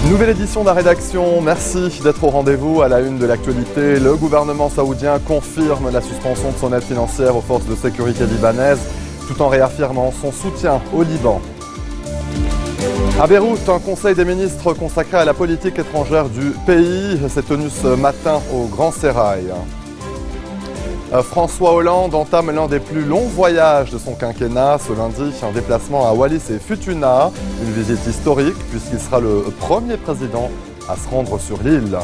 Nouvelle édition de la rédaction, merci d'être au rendez-vous. À la une de l'actualité, le gouvernement saoudien confirme la suspension de son aide financière aux forces de sécurité libanaises, tout en réaffirmant son soutien au Liban. À Beyrouth, un conseil des ministres consacré à la politique étrangère du pays s'est tenu ce matin au Grand Sérail. François Hollande entame l'un des plus longs voyages de son quinquennat ce lundi, un déplacement à Wallis et Futuna, une visite historique puisqu'il sera le premier président à se rendre sur l'île.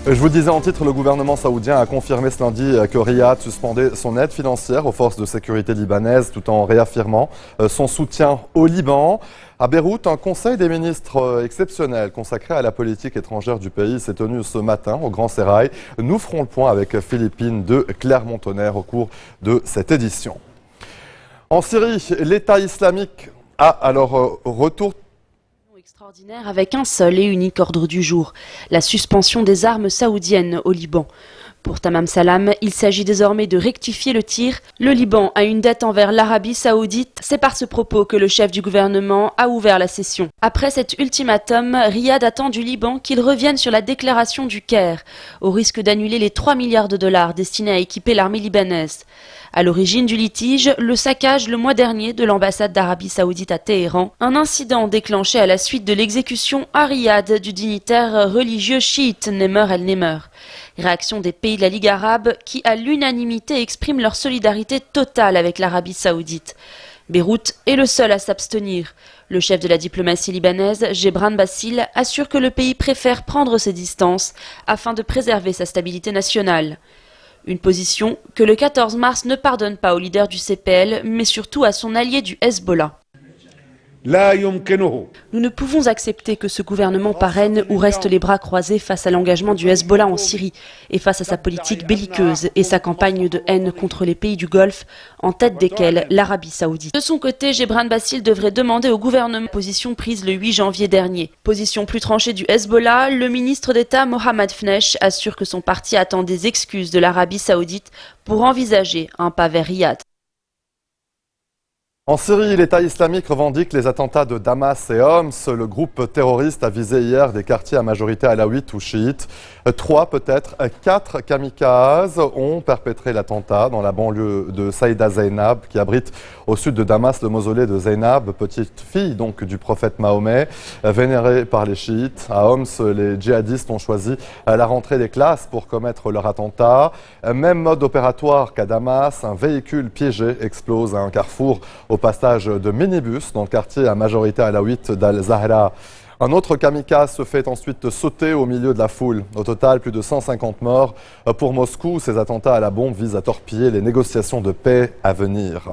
Je vous disais en titre, le gouvernement saoudien a confirmé ce lundi que Riyad suspendait son aide financière aux forces de sécurité libanaises tout en réaffirmant son soutien au Liban. À Beyrouth, un conseil des ministres exceptionnel consacré à la politique étrangère du pays s'est tenu ce matin au Grand Sérail. Nous ferons le point avec Philippine de Clermont-Tonnerre au cours de cette édition. En Syrie, l'État islamique a alors retour extraordinaire avec un seul et unique ordre du jour, la suspension des armes saoudiennes au Liban. Pour Tamam Salam, il s'agit désormais de rectifier le tir. Le Liban a une dette envers l'Arabie saoudite. C'est par ce propos que le chef du gouvernement a ouvert la session. Après cet ultimatum, Riyad attend du Liban qu'il revienne sur la déclaration du Caire, au risque d'annuler les 3 milliards de dollars destinés à équiper l'armée libanaise. À l'origine du litige, le saccage le mois dernier de l'ambassade d'Arabie Saoudite à Téhéran, un incident déclenché à la suite de l'exécution à Riyad du dignitaire religieux chiite Nemer el-Nemer. Réaction des pays de la Ligue arabe qui, à l'unanimité, expriment leur solidarité totale avec l'Arabie Saoudite. Beyrouth est le seul à s'abstenir. Le chef de la diplomatie libanaise, Gebran Bassil, assure que le pays préfère prendre ses distances afin de préserver sa stabilité nationale. Une position que le 14 mars ne pardonne pas au leader du CPL, mais surtout à son allié du Hezbollah. Nous ne pouvons accepter que ce gouvernement parraine ou reste les bras croisés face à l'engagement du Hezbollah en Syrie et face à sa politique belliqueuse et sa campagne de haine contre les pays du Golfe, en tête desquels l'Arabie Saoudite. De son côté, Gebran Bassil devrait demander au gouvernement position prise le 8 janvier dernier. Position plus tranchée du Hezbollah, le ministre d'État Mohammad Fnesh assure que son parti attend des excuses de l'Arabie Saoudite pour envisager un pas vers Riyad. En Syrie, l'État islamique revendique les attentats de Damas et Homs. Le groupe terroriste a visé hier des quartiers à majorité alaouite ou chiite. 3, peut-être 4 kamikazes ont perpétré l'attentat dans la banlieue de Saïda Zainab, qui abrite au sud de Damas le mausolée de Zainab, petite fille donc du prophète Mahomet, vénérée par les chiites. À Homs, les djihadistes ont choisi la rentrée des classes pour commettre leur attentat. Même mode opératoire qu'à Damas, un véhicule piégé explose à un carrefour au passage de minibus dans le quartier à majorité alaouite d'Al-Zahra. Un autre kamikaze se fait ensuite sauter au milieu de la foule. Au total, plus de 150 morts. Pour Moscou, ces attentats à la bombe visent à torpiller les négociations de paix à venir.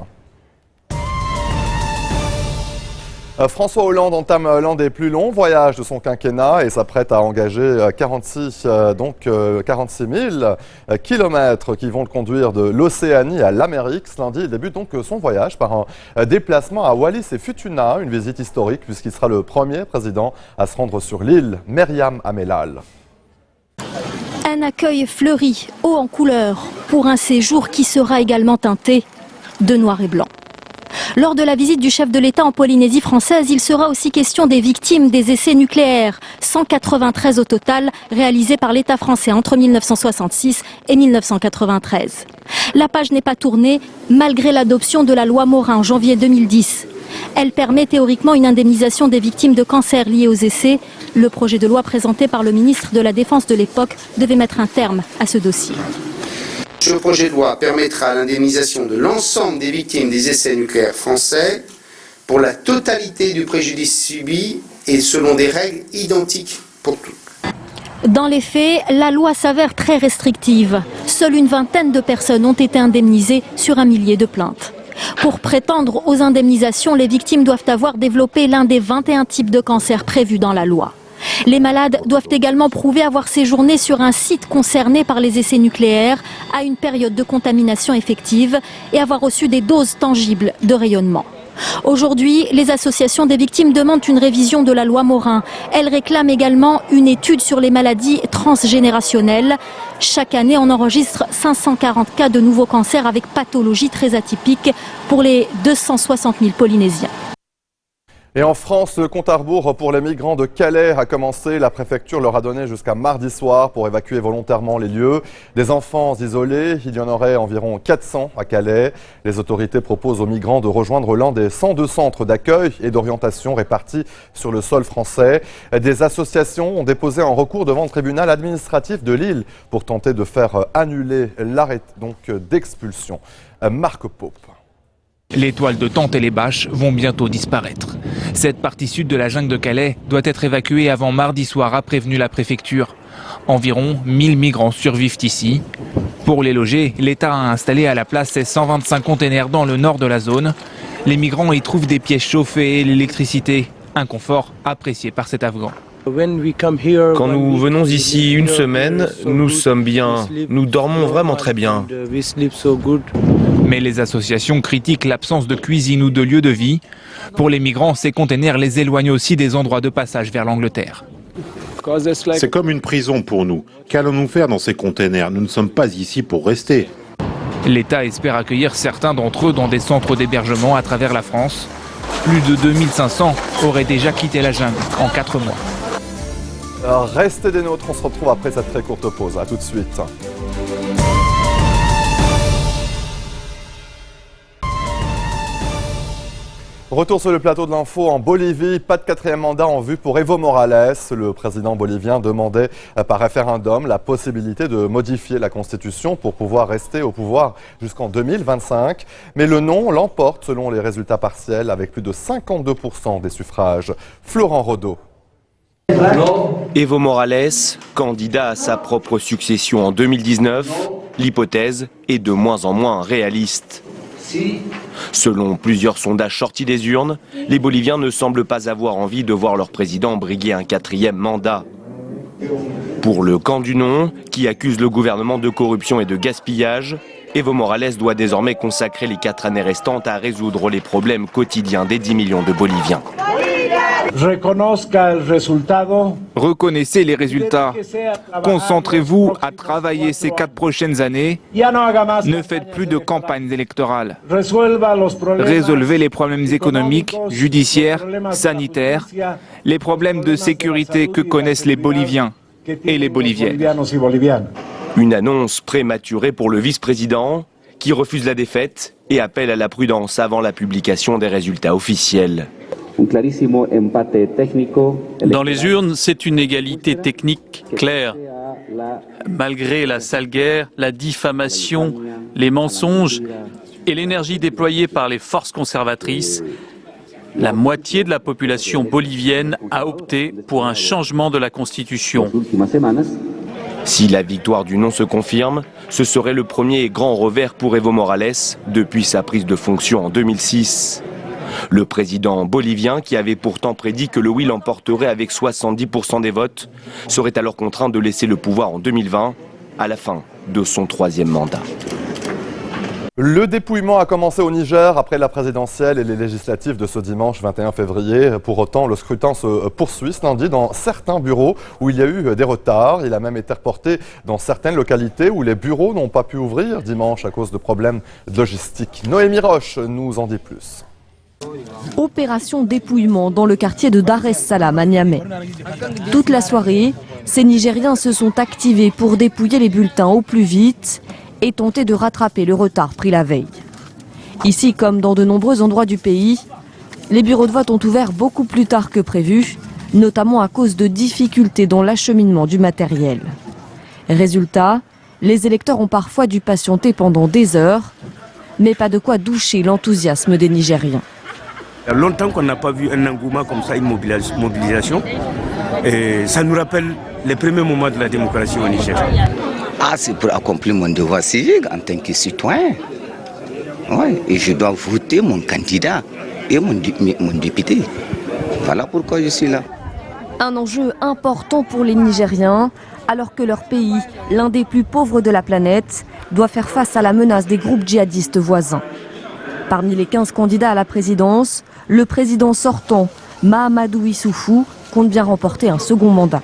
François Hollande entame l'un des plus longs voyages de son quinquennat et s'apprête à engager 46 000 kilomètres qui vont le conduire de l'Océanie à l'Amérique. Ce lundi, il débute donc son voyage par un déplacement à Wallis et Futuna, une visite historique puisqu'il sera le premier président à se rendre sur l'île. Myriam Amelal. Un accueil fleuri, haut en couleur, pour un séjour qui sera également teinté de noir et blanc. Lors de la visite du chef de l'État en Polynésie française, il sera aussi question des victimes des essais nucléaires, 193 au total, réalisés par l'État français entre 1966 et 1993. La page n'est pas tournée, malgré l'adoption de la loi Morin en janvier 2010. Elle permet théoriquement une indemnisation des victimes de cancer liées aux essais. Le projet de loi présenté par le ministre de la Défense de l'époque devait mettre un terme à ce dossier. Ce projet de loi permettra l'indemnisation de l'ensemble des victimes des essais nucléaires français pour la totalité du préjudice subi et selon des règles identiques pour tous. Dans les faits, la loi s'avère très restrictive. Seule une vingtaine de personnes ont été indemnisées sur 1 millier de plaintes. Pour prétendre aux indemnisations, les victimes doivent avoir développé l'un des 21 types de cancers prévus dans la loi. Les malades doivent également prouver avoir séjourné sur un site concerné par les essais nucléaires à une période de contamination effective et avoir reçu des doses tangibles de rayonnement. Aujourd'hui, les associations des victimes demandent une révision de la loi Morin. Elles réclament également une étude sur les maladies transgénérationnelles. Chaque année, on enregistre 540 cas de nouveaux cancers avec pathologie très atypique pour les 260 000 Polynésiens. Et en France, le compte à rebours pour les migrants de Calais a commencé. La préfecture leur a donné jusqu'à mardi soir pour évacuer volontairement les lieux. Des enfants isolés, il y en aurait environ 400 à Calais. Les autorités proposent aux migrants de rejoindre l'un des 102 centres d'accueil et d'orientation répartis sur le sol français. Des associations ont déposé un recours devant le tribunal administratif de Lille pour tenter de faire annuler l'arrêt d'expulsion. Marc Pope. Les toiles de tente et les bâches vont bientôt disparaître. Cette partie sud de la jungle de Calais doit être évacuée avant mardi soir, a prévenu la préfecture. Environ 1000 migrants survivent ici. Pour les loger, l'État a installé à la place ses 125 containers dans le nord de la zone. Les migrants y trouvent des pièces chauffées et l'électricité, un confort apprécié par cet Afghan. Quand nous venons ici une semaine, nous sommes bien, nous dormons vraiment très bien. Mais les associations critiquent l'absence de cuisine ou de lieu de vie. Pour les migrants, ces containers les éloignent aussi des endroits de passage vers l'Angleterre. C'est comme une prison pour nous. Qu'allons-nous faire dans ces containers? Nous ne sommes pas ici pour rester. L'État espère accueillir certains d'entre eux dans des centres d'hébergement à travers la France. Plus de 2500 auraient déjà quitté la jungle en 4 mois. Restez des nôtres, on se retrouve après cette très courte pause. A tout de suite. Retour sur le plateau de l'info en Bolivie. Pas de quatrième mandat en vue pour Evo Morales. Le président bolivien demandait par référendum la possibilité de modifier la constitution pour pouvoir rester au pouvoir jusqu'en 2025. Mais le non l'emporte selon les résultats partiels avec plus de 52% des suffrages. Florent Rodeau. Evo Morales, candidat à sa propre succession en 2019, l'hypothèse est de moins en moins réaliste. Selon plusieurs sondages sortis des urnes, les Boliviens ne semblent pas avoir envie de voir leur président briguer un 4e mandat. Pour le camp du non, qui accuse le gouvernement de corruption et de gaspillage, Evo Morales doit désormais consacrer les 4 années restantes à résoudre les problèmes quotidiens des 10 millions de Boliviens. Reconnaissez les résultats. Concentrez-vous à travailler ces 4 prochaines années. Ne faites plus de campagnes électorales. Résolvez les problèmes économiques, judiciaires, sanitaires, les problèmes de sécurité que connaissent les Boliviens et les Boliviennes. Une annonce prématurée pour le vice-président qui refuse la défaite et appelle à la prudence avant la publication des résultats officiels. Dans les urnes, c'est une égalité technique claire. Malgré la sale guerre, la diffamation, les mensonges et l'énergie déployée par les forces conservatrices, la moitié de la population bolivienne a opté pour un changement de la Constitution. Si la victoire du non se confirme, ce serait le premier grand revers pour Evo Morales depuis sa prise de fonction en 2006. Le président bolivien, qui avait pourtant prédit que le oui l'emporterait avec 70% des votes, serait alors contraint de laisser le pouvoir en 2020, à la fin de son 3e mandat. Le dépouillement a commencé au Niger après la présidentielle et les législatives de ce dimanche 21 février. Pour autant, le scrutin se poursuit ce lundi dans certains bureaux où il y a eu des retards. Il a même été reporté dans certaines localités où les bureaux n'ont pas pu ouvrir dimanche à cause de problèmes logistiques. Noémie Roche nous en dit plus. Opération dépouillement dans le quartier de Dar es Salaam à Niamey. Toute la soirée, ces Nigériens se sont activés pour dépouiller les bulletins au plus vite et tenter de rattraper le retard pris la veille. Ici, comme dans de nombreux endroits du pays, les bureaux de vote ont ouvert beaucoup plus tard que prévu, notamment à cause de difficultés dans l'acheminement du matériel. Résultat, les électeurs ont parfois dû patienter pendant des heures, mais pas de quoi doucher l'enthousiasme des Nigériens. Il y a longtemps qu'on n'a pas vu un engouement comme ça, une mobilisation. Et ça nous rappelle les premiers moments de la démocratie au Niger. C'est pour accomplir mon devoir civique en tant que citoyen. Ouais, et je dois voter mon candidat et mon député. Voilà pourquoi je suis là. Un enjeu important pour les Nigériens, alors que leur pays, l'un des plus pauvres de la planète, doit faire face à la menace des groupes djihadistes voisins. Parmi les 15 candidats à la présidence, le président sortant, Mahamadou Issoufou, compte bien remporter un second mandat.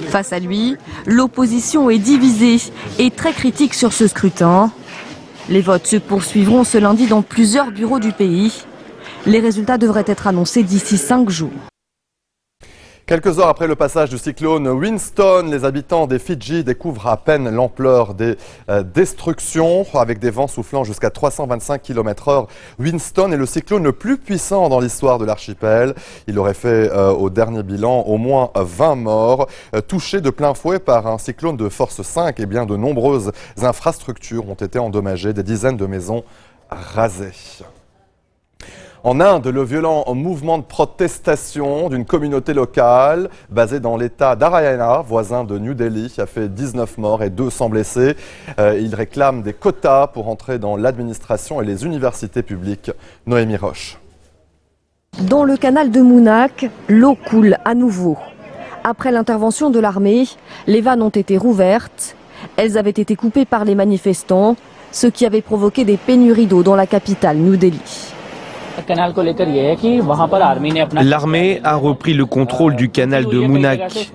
Face à lui, l'opposition est divisée et très critique sur ce scrutin. Les votes se poursuivront ce lundi dans plusieurs bureaux du pays. Les résultats devraient être annoncés d'ici 5 jours. Quelques heures après le passage du cyclone Winston, les habitants des Fidji découvrent à peine l'ampleur des destructions. Avec des vents soufflant jusqu'à 325 km/h, Winston est le cyclone le plus puissant dans l'histoire de l'archipel. Il aurait fait au dernier bilan au moins 20 morts. Touché de plein fouet par un cyclone de force 5, et bien de nombreuses infrastructures ont été endommagées, des dizaines de maisons rasées. En Inde, le violent mouvement de protestation d'une communauté locale basée dans l'état d'Haryana, voisin de New Delhi, a fait 19 morts et 200 blessés. Ils réclament des quotas pour entrer dans l'administration et les universités publiques. Noémie Roche. Dans le canal de Mounak, l'eau coule à nouveau. Après l'intervention de l'armée, les vannes ont été rouvertes. Elles avaient été coupées par les manifestants, ce qui avait provoqué des pénuries d'eau dans la capitale, New Delhi. L'armée a repris le contrôle du canal de Mounak.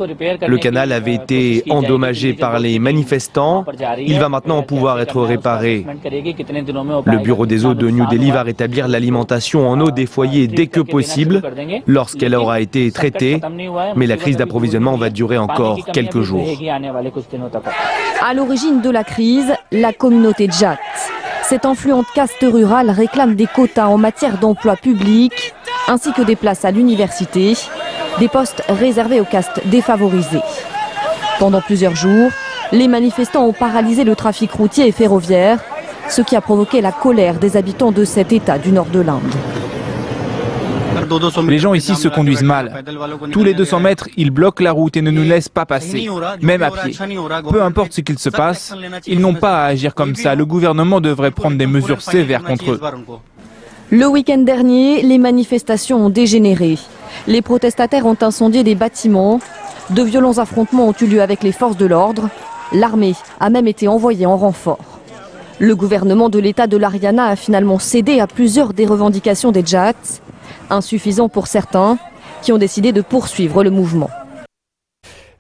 Le canal avait été endommagé par les manifestants. Il va maintenant pouvoir être réparé. Le bureau des eaux de New Delhi va rétablir l'alimentation en eau des foyers dès que possible, lorsqu'elle aura été traitée. Mais la crise d'approvisionnement va durer encore quelques jours. À l'origine de la crise, la communauté Jat. Cette influente caste rurale réclame des quotas en matière d'emploi public, ainsi que des places à l'université, des postes réservés aux castes défavorisées. Pendant plusieurs jours, les manifestants ont paralysé le trafic routier et ferroviaire, ce qui a provoqué la colère des habitants de cet État du nord de l'Inde. Les gens ici se conduisent mal. Tous les 200 mètres, ils bloquent la route et ne nous laissent pas passer, même à pied. Peu importe ce qu'il se passe, ils n'ont pas à agir comme ça. Le gouvernement devrait prendre des mesures sévères contre eux. Le week-end dernier, les manifestations ont dégénéré. Les protestataires ont incendié des bâtiments. De violents affrontements ont eu lieu avec les forces de l'ordre. L'armée a même été envoyée en renfort. Le gouvernement de l'État de l'Haryana a finalement cédé à plusieurs des revendications des Jats, insuffisant pour certains, qui ont décidé de poursuivre le mouvement.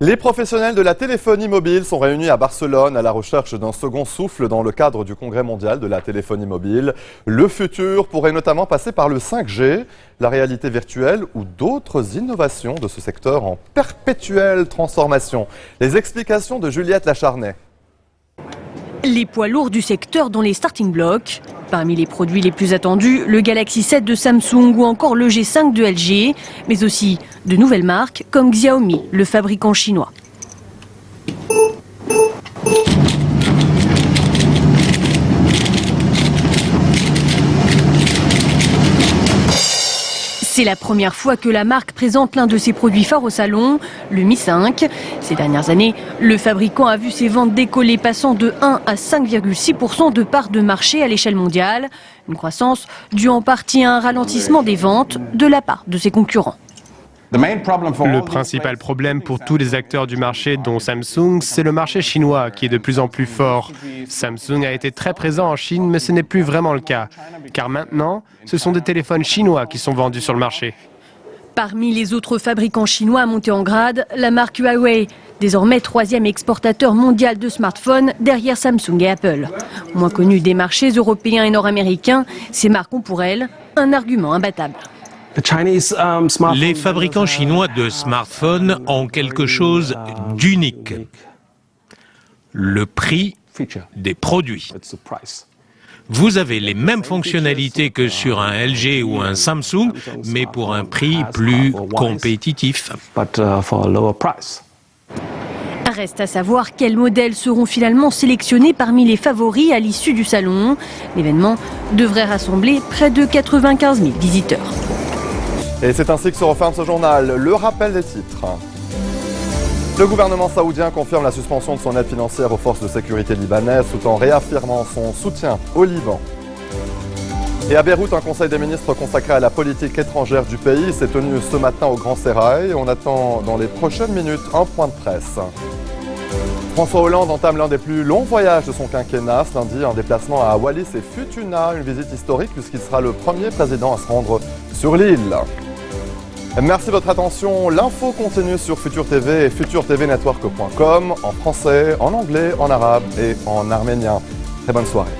Les professionnels de la téléphonie mobile sont réunis à Barcelone à la recherche d'un second souffle dans le cadre du Congrès mondial de la téléphonie mobile. Le futur pourrait notamment passer par le 5G, la réalité virtuelle ou d'autres innovations de ce secteur en perpétuelle transformation. Les explications de Juliette Lacharnay. Les poids lourds du secteur dans les starting blocks. Parmi les produits les plus attendus, le Galaxy 7 de Samsung ou encore le G5 de LG, mais aussi de nouvelles marques comme Xiaomi, le fabricant chinois. C'est la première fois que la marque présente l'un de ses produits phares au salon, le Mi 5. Ces dernières années, le fabricant a vu ses ventes décoller, passant de 1 à 5,6% de part de marché à l'échelle mondiale. Une croissance due en partie à un ralentissement des ventes de la part de ses concurrents. Le principal problème pour tous les acteurs du marché, dont Samsung, c'est le marché chinois qui est de plus en plus fort. Samsung a été très présent en Chine, mais ce n'est plus vraiment le cas. Car maintenant, ce sont des téléphones chinois qui sont vendus sur le marché. Parmi les autres fabricants chinois à monter en grade, la marque Huawei, désormais 3e exportateur mondial de smartphones derrière Samsung et Apple. Moins connue des marchés européens et nord-américains, ces marques ont pour elles un argument imbattable. Les fabricants chinois de smartphones ont quelque chose d'unique. Le prix des produits. Vous avez les mêmes fonctionnalités que sur un LG ou un Samsung, mais pour un prix plus compétitif. Reste à savoir quels modèles seront finalement sélectionnés parmi les favoris à l'issue du salon. L'événement devrait rassembler près de 95 000 visiteurs. Et c'est ainsi que se referme ce journal. Le rappel des titres. Le gouvernement saoudien confirme la suspension de son aide financière aux forces de sécurité libanaises tout en réaffirmant son soutien au Liban. Et à Beyrouth, un conseil des ministres consacré à la politique étrangère du pays s'est tenu ce matin au Grand Sérail. On attend dans les prochaines minutes un point de presse. François Hollande entame l'un des plus longs voyages de son quinquennat. Ce lundi, un déplacement à Wallis et Futuna, une visite historique puisqu'il sera le premier président à se rendre sur l'île. Merci de votre attention. L'info continue sur Futur TV et futurtvnetwork.com en français, en anglais, en arabe et en arménien. Très bonne soirée.